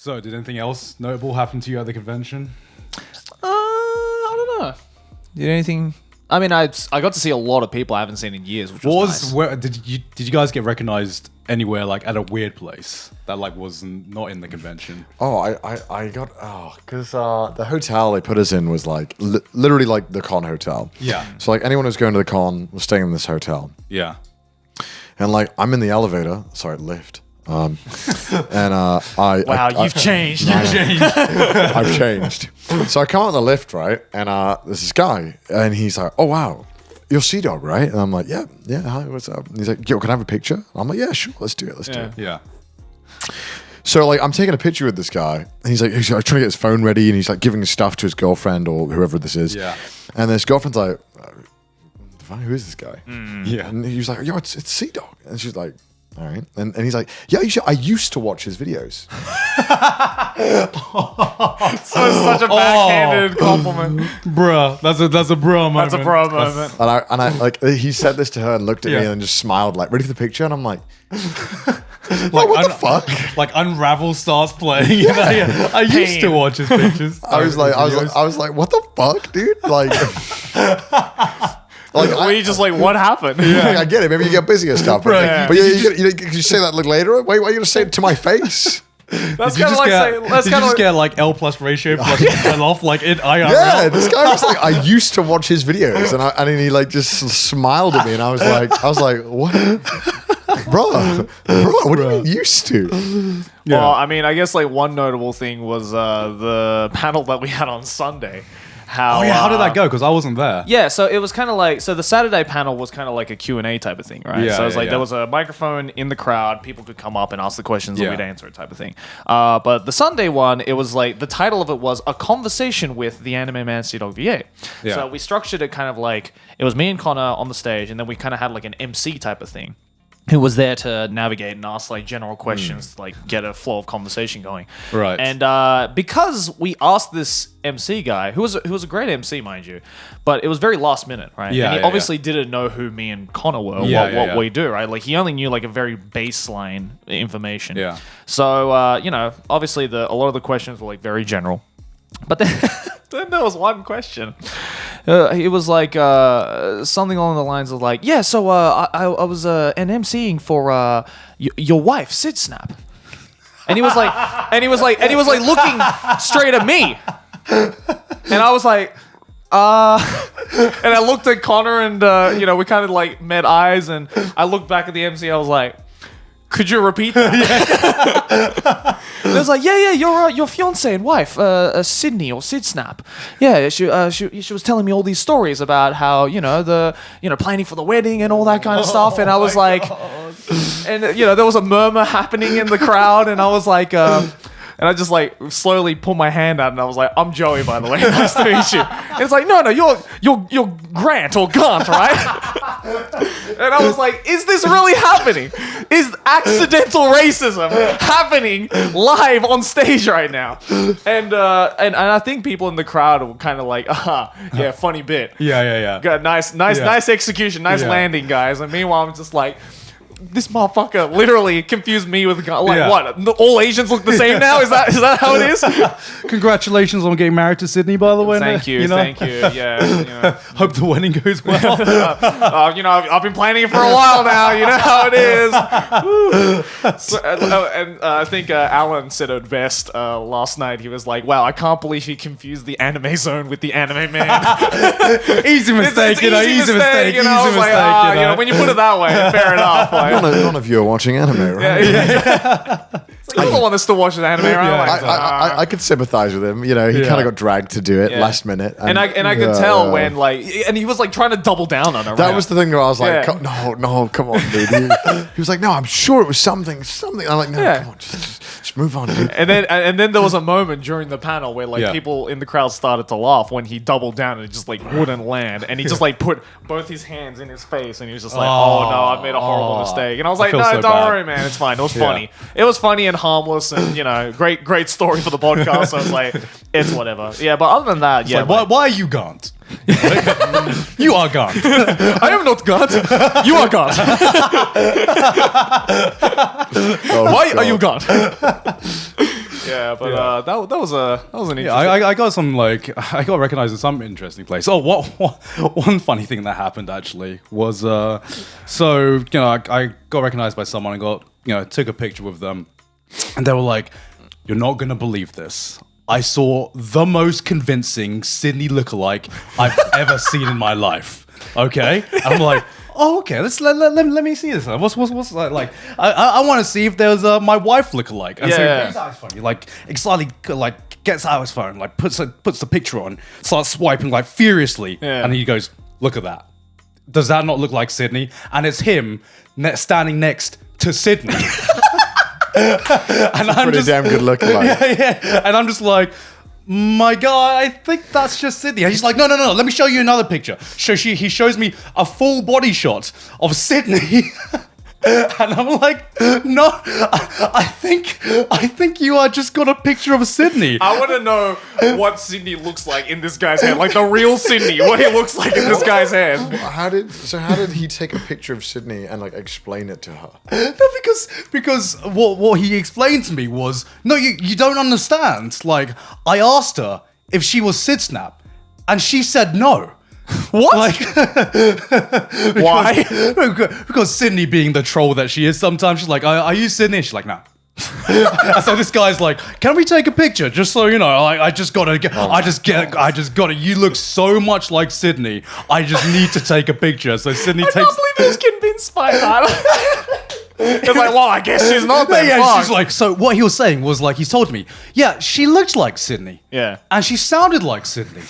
So, did anything else notable happen to you at the convention? I don't know. Did anything? I mean, I got to see a lot of people I haven't seen in years, which was nice. Where, did you guys get recognized anywhere like at a weird place that like was not in the convention? I got because the hotel they put us in was like literally like the con hotel. Yeah. So like anyone who's going to the con was staying in this hotel. Yeah. And like I'm in the elevator, lift. Wow, you've changed. I've changed. So I come out of the lift, right? And there's this guy, and he's like, "Oh wow, you're Sea Dog, right?" And I'm like, "Yeah, hi, what's up?" And he's like, "Yo, can I have a picture?" I'm like, "Yeah, sure, let's do it, Yeah. So like I'm taking a picture with this guy, and he's like trying to get his phone ready, and he's like giving his stuff to his girlfriend or whoever this is. Yeah. And his girlfriend's like, "Who is this guy?" Yeah. And he was like, "Yo, it's Sea Dog," and she's like, all right. And he's like, yeah, I used to watch his videos. So such a backhanded compliment. Bruh, that's a bro moment. That's a bro moment. And I like, he said this to her and looked at me and then just smiled, like, ready for the picture? And I'm like, what the fuck? Like Unravel starts playing. I used to watch his pictures. I was like, what the fuck, dude? Like, were you just like, what happened? Yeah, I get it. Maybe you get busy and stuff. But, Right. But you say that like later? Why are you going to say it to my face? That's Did kind of like saying, you just get like L plus ratio plus percent off like in IRL? Yeah, this guy was like, I used to watch his videos, and he like just smiled at me, and I was like, what, bro? What do you mean used to? Yeah. Well, I mean, I guess like one notable thing was the panel that we had on Sunday. How did that go? Because I wasn't there. Yeah, so it was kind of like, so the Saturday panel was kind of like a Q&A type of thing, right? Yeah, so it was like yeah. there was a microphone in the crowd, people could come up and ask the questions and we'd answer it type of thing. But the Sunday one, it was like, the title of it was A Conversation with the Anime Man Sea Dog VA. Yeah. So we structured it kind of like, it was me and Connor on the stage, and then we kind of had like an MC type of thing, who was there to navigate and ask like general questions, like get a flow of conversation going. Right. And because we asked this MC guy, who was a great MC, mind you, but it was very last minute, right? Yeah, and he yeah, obviously didn't know who me and Connor were, what we do, right? Like he only knew like a very baseline information. Yeah. So obviously a lot of the questions were like very general, but then then there was one question. It was like something along the lines of like, yeah, so I was an MCing for your wife, Sid Snap, and he was like looking straight at me, and I was like, and I looked at Connor, and we kind of like met eyes, and I looked back at the MC, I was like, could you repeat that? And it was like, yeah, your fiance and wife, Sydney or Sid Snap. Yeah, she was telling me all these stories about how planning for the wedding and all that kind of stuff. And I was like, and there was a murmur happening in the crowd, and I was like, and I just like slowly pulled my hand out, and I was like, "I'm Joey, by the way. Nice to meet you." And it's like, "No, you're Grant or Garnt, right?" And I was like, "Is this really happening? Is accidental racism happening live on stage right now?" And I think people in the crowd were kind of like, yeah, funny bit. Yeah. Good, nice execution, nice landing, guys." And meanwhile, I'm just like, this motherfucker literally confused me with what? All Asians look the same now? Is that how it is? Congratulations on getting married to Sydney, by the way. Thank you. Yeah. Hope the wedding goes well. I've been planning it for a while now. You know how it is. So, I think Alan said it best last night. He was like, "Wow, I can't believe he confused the anime zone with the anime man." Easy mistake, easy mistake. When you put it that way, fair enough. Like, none of you are watching anime, right? Yeah. It's like, you're the one that still watches anime, right? I could sympathize with him. He kind of got dragged to do it last minute, and I could tell when and he was like trying to double down on it. That was the thing where I was like, no, come on, dude. He was like, no, I'm sure it was something. I'm like, no, come on, just move on, dude. And then there was a moment during the panel where like people in the crowd started to laugh when he doubled down and it just like wouldn't land, and he just like put both his hands in his face, and he was just like, oh no, I've made a horrible mistake. And I was like, no, so don't bad. worry, man, it's fine. It was funny. It was funny and harmless, and great story for the podcast. So I was like, it's whatever. Yeah, but other than that, why are you Garnt? You are Garnt. I am not Garnt. You are Garnt. Why are you Garnt? Yeah, but that was an interesting. Yeah, I got some I got recognized in some interesting place. Oh, one funny thing that happened actually was so I got recognized by someone and took a picture with them, and they were like, "You're not gonna believe this. I saw the most convincing Sydney lookalike I've ever seen in my life." Okay, and I'm like, "Oh, okay. Let me see this. What's that like? I want to see if there's my wife lookalike." And so he goes out his phone. He excitedly gets out his phone, puts the picture on, starts swiping furiously, and he goes, "Look at that. Does that not look like Sydney?" And it's him standing next to Sydney. And I'm Pretty damn good lookalike. Yeah. And I'm just like, "My God, I think that's just Sydney." And he's like, no, let me show you another picture. So he shows me a full body shot of Sydney. And I'm like, "No, I think you are just got a picture of Sydney." I want to know what Sydney looks like in this guy's head, like the real Sydney, what he looks like in this guy's head. How did he take a picture of Sydney and explain it to her? No, because what he explained to me was, "No, you don't understand. I asked her if she was Sidsnap, and she said no." What? Why? Because Sydney, being the troll that she is, sometimes she's like, "Are you Sydney?" She's like, "No." So this guy's like, "Can we take a picture? Just so you know, I just gotta get, I just gotta. You look so much like Sydney. I just need to take a picture." So Sydney takes. I can't believe he was convinced by that. It's like, well, I guess she's not there. Yeah, she's like, so what he was saying was he told me, yeah, she looked like Sydney. Yeah. And she sounded like Sydney.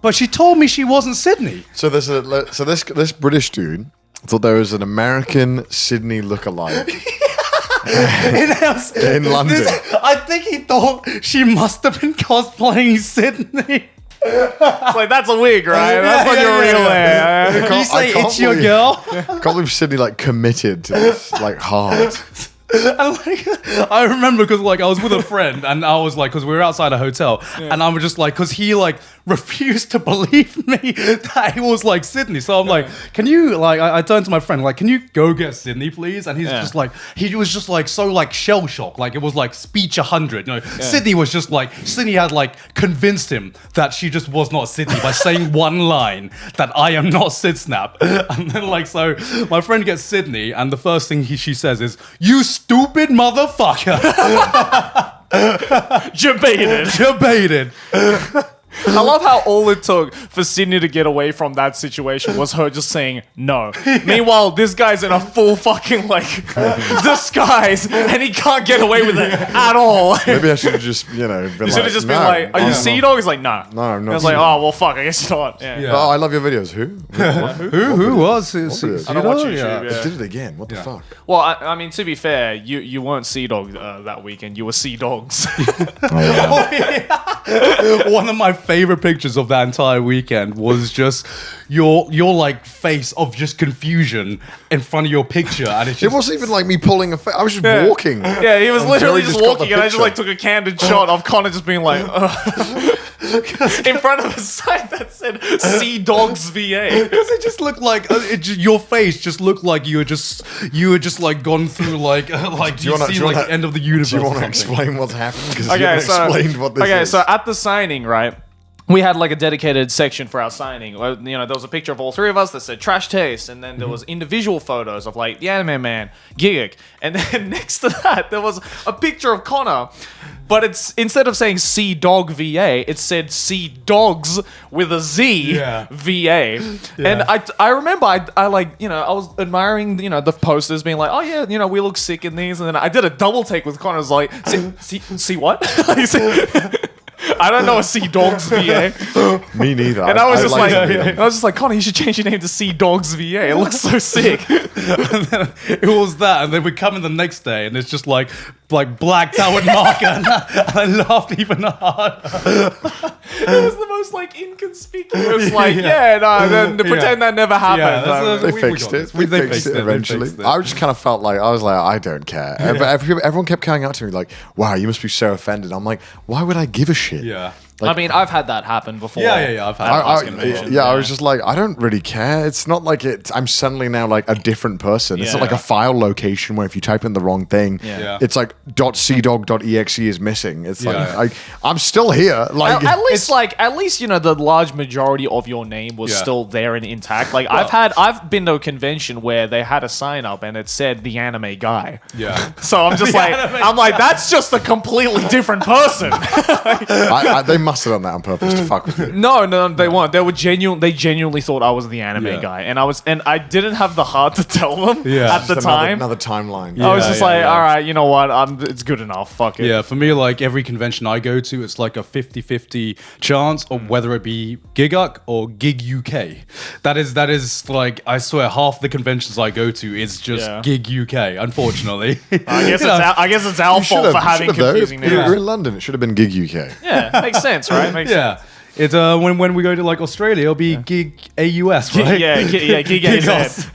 But she told me she wasn't Sydney. So this British dude thought there was an American Sydney lookalike in London. I think he thought she must have been cosplaying Sydney. It's like, that's a wig, right? That's not your real hair. You say it's your believe- girl? I can't believe Sydney committed to this hard. And I remember because I was with a friend and I was because we were outside a hotel and I was just because he refused to believe me that it was Sydney. So I'm like, "Can you I turned to my friend "Can you go get Sydney, please?" And he's just he was just so shell shocked, it was speech 100. Sydney was just Sydney had convinced him that she just was not Sydney by saying one line that "I am not Sidsnap." And then so my friend gets Sydney and the first thing she says is, "You stupid motherfucker." Debated. I love how all it took for Sydney to get away from that situation was her just saying no. Meanwhile, this guy's in a full fucking disguise and he can't get away with it at all. Maybe I should have just been You should have just been "Are you Sea Dog?" He's like, "Nah." No, I'm not. I was like, "Oh well, fuck. I guess you're not." Yeah. Oh, I love your videos. Who? Who was? I don't watch YouTube. I did it again. What the fuck? Well, I mean, to be fair, you weren't Sea Dog that weekend. You were Sea Dogs. One of my favorite pictures of that entire weekend was just your face of just confusion in front of your picture, and it wasn't even me pulling a face. I was just walking. Yeah, he was literally Jerry just just got the walking, and I just picture. took a candid shot of Connor just being in front of a sign that said "Sea Dogs VA." Because it just looked your face just looked like you were just gone through the end of the universe. Do you want to or something. explain what's happened? Because you haven't explained what this is. Okay, so at the signing, right? We had a dedicated section for our signing. There was a picture of all three of us that said "Trash Taste," and then there was individual photos of the Anime Man, Gigik, and then next to that there was a picture of Connor, but it's instead of saying "Sea Dog VA," it said "Sea Dogs" with a Z VA. And I remember I was admiring the posters, being like, "Oh yeah, we look sick in these," and then I did a double take with Connor. I was like, "See what?" I don't know a Sea Dogs VA. Me neither. And I was just like, "Connor, you should change your name to Sea Dogs VA. It looks so sick." And then it was that, and then we come in the next day, and it's just blacked out with marker, and I laughed even harder. It was the most inconspicuous, then to pretend that never happened. They fixed it. We fixed it eventually. I just kind of felt I don't care. But everyone kept coming out to me "Wow, you must be so offended." I'm like, why would I give a shit? Yeah. I mean, I've had that happen before. Yeah. I've had I, convention. I was just like, I don't really care. It's not like I'm suddenly now like a different person. It's not like a file location where if you type in the wrong thing, it's like .cdog.exe is missing. It's like I'm still here. Like at least you know the large majority of your name was still there and intact. Like I've been to a convention where they had a sign up and it said the anime guy. Yeah. So I'm just like that's just a completely different person. they must have done that on purpose to fuck with you. No, they weren't. They genuinely thought I was the anime guy, and I didn't have the heart to tell them at the time. Another timeline. I was just all right, you know what? It's good enough. Fuck it. Yeah, for me, like every convention I go to, it's like a 50-50 chance of whether it be Giguck or Gig UK. That is like, I swear, half the conventions I go to is just Gig UK, unfortunately. I guess it's our fault for having confusing names. You're in London. It should have been Gig UK. Yeah, makes sense, right? Makes sense. It's when we go to like Australia, it'll be Gig AUS, right? Gig AZ.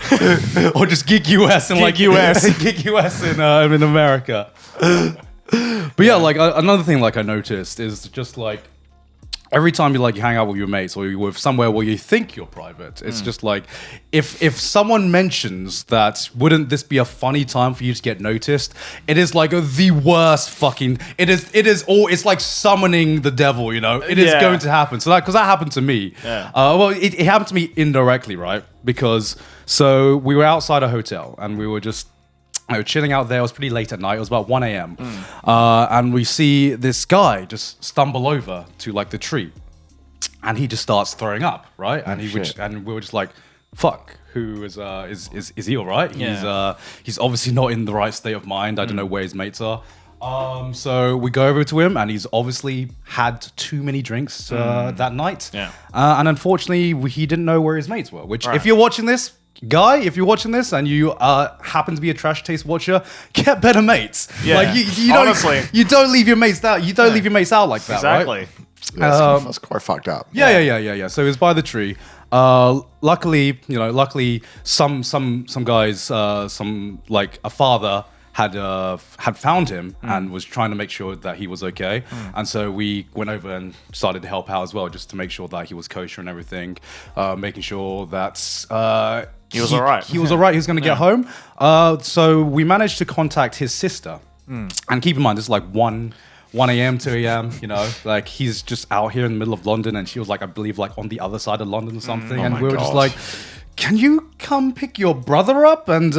Or just Gig US and like US. Gig US in America. But yeah, like another thing like I noticed is just like every time you hang out with your mates or you're with somewhere where you think you're private, it's just like if someone mentions that wouldn't this be a funny time for you to get noticed, it is like the worst fucking it's like summoning the devil, you know. It is going to happen. So that happened to me. Well, it happened to me indirectly, right? Because so we were outside a hotel and we were just chilling out there. It was pretty late at night. It was about 1 a.m. And we see this guy just stumble over to like the tree, and he just starts throwing up, right? And and we were just like, "Fuck, who is he all right? He's obviously not in the right state of mind. I don't know where his mates are." So we go over to him, and he's obviously had too many drinks that night. And unfortunately, he didn't know where his mates were. Which, if you're watching this, guy, if you're watching this and you happen to be a Trash Taste watcher, get better mates. Like you don't, honestly, you don't leave your mates out. You don't leave your mates out like that. Exactly. Right? That's quite fucked up. Yeah. So it was by the tree. Luckily, some guys, some like a father had found him and was trying to make sure that he was okay. And so we went over and started to help out as well, just to make sure that he was kosher and everything, making sure that he was all right. He was all right. He was going to get home. So we managed to contact his sister. And keep in mind, this is like 1 a.m., 2 a.m., you know, like he's just out here in the middle of London, and she was like, I believe, like on the other side of London or something. And we were just like, can you come pick your brother up? And,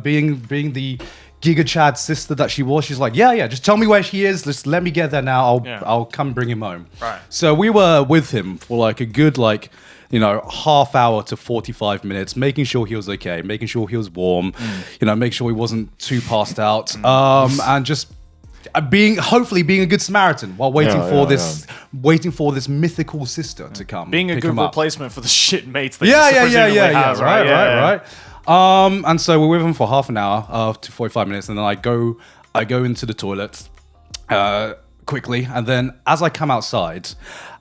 being the Giga Chad sister that she was, she's like, yeah, just tell me where she is. Just let me get there now. I'll come bring him home. Right. So we were with him for like a good, half hour to 45 minutes, making sure he was okay, making sure he was warm, make sure he wasn't too passed out, and just hopefully being a good Samaritan while waiting for this mythical sister to come. Being a good replacement for the shit mates that has, right. And so we're with him for half an hour to 45 minutes, and then I go into the toilet quickly, and then as I come outside,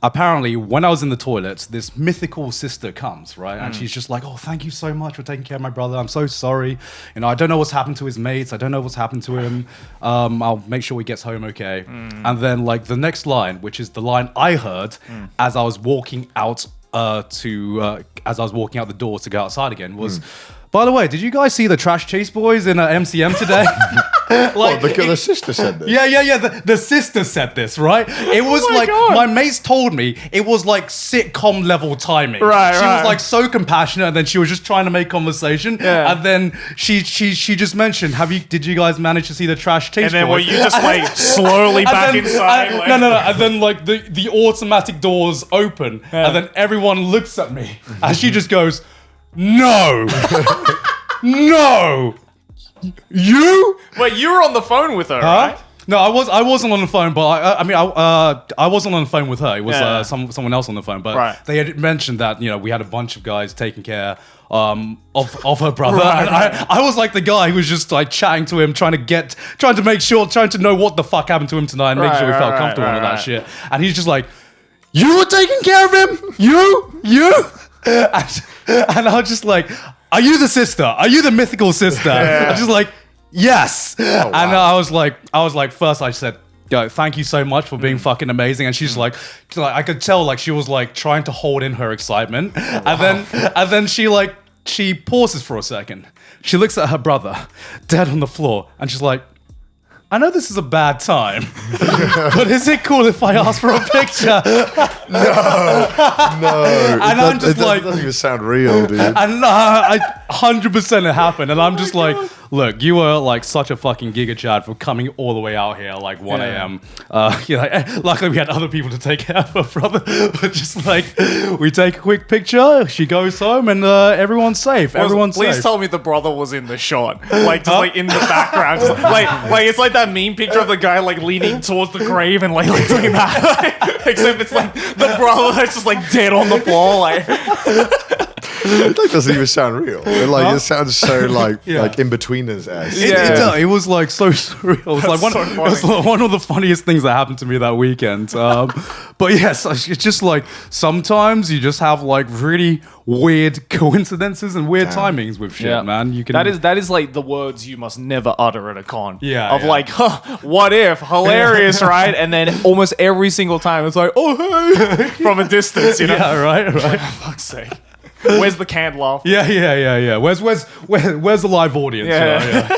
apparently when I was in the toilet, this mythical sister comes, right? And she's just like, oh, thank you so much for taking care of my brother. I'm so sorry. I don't know what's happened to his mates. I don't know what's happened to him. I'll make sure he gets home okay. And then like the next line, which is the line I heard as I was walking out the door to go outside again was, by the way, did you guys see the Trash Chase Boys in MCM today? The sister said this. Yeah. The sister said this, right? It was my mates told me it was like sitcom level timing. Right. She was like so compassionate, and then she was just trying to make conversation. Yeah. And then she just mentioned, did you guys manage to see the Trash Chase Boys? And then were you just like slowly back inside? No. And then like the automatic doors open, and then everyone looks at me, and she just goes, no. No. You? Wait, you were on the phone with her, right? No, I wasn't on the phone, but I wasn't on the phone with her. It was someone else on the phone. But they had mentioned that we had a bunch of guys taking care of her brother. And I was like the guy who was just like chatting to him, trying to know what the fuck happened to him tonight, and make sure we felt comfortable and all that shit. And he's just like, you were taking care of him? You? And I was just like, are you the sister? Are you the mythical sister? I'm just like, yes. Oh, wow. And I was like, first I said, thank you so much for being fucking amazing. And she's like, I could tell like she was like trying to hold in her excitement. And then she pauses for a second. She looks at her brother, dead on the floor, and she's like, I know this is a bad time, but is it cool if I ask for a picture? No. And I'm just like, it doesn't even sound real, dude. and 100% it happened. And I'm just like, look, you were like such a fucking giga chad for coming all the way out here like 1 a.m. Luckily we had other people to take care of her brother, but just like we take a quick picture, she goes home, and everyone's safe. Please tell me the brother was in the shot, like just like in the background, just, like it's like that meme picture of the guy like leaning towards the grave and like doing that, except it's like the brother that's just like dead on the floor, like. It doesn't even sound real. It sounds so like in betweeners esque. It was like so surreal. It was like it was like one of the funniest things that happened to me that weekend. But yes, it's just like sometimes you just have like really weird coincidences and weird timings with shit, man. You can that is like the words you must never utter at a con. Like, what if? Hilarious, right? And then almost every single time it's like, oh hey, from a distance, you know? Yeah, right. For fuck's sake. Where's the canned laugh? Yeah. Where's the live audience? Yeah.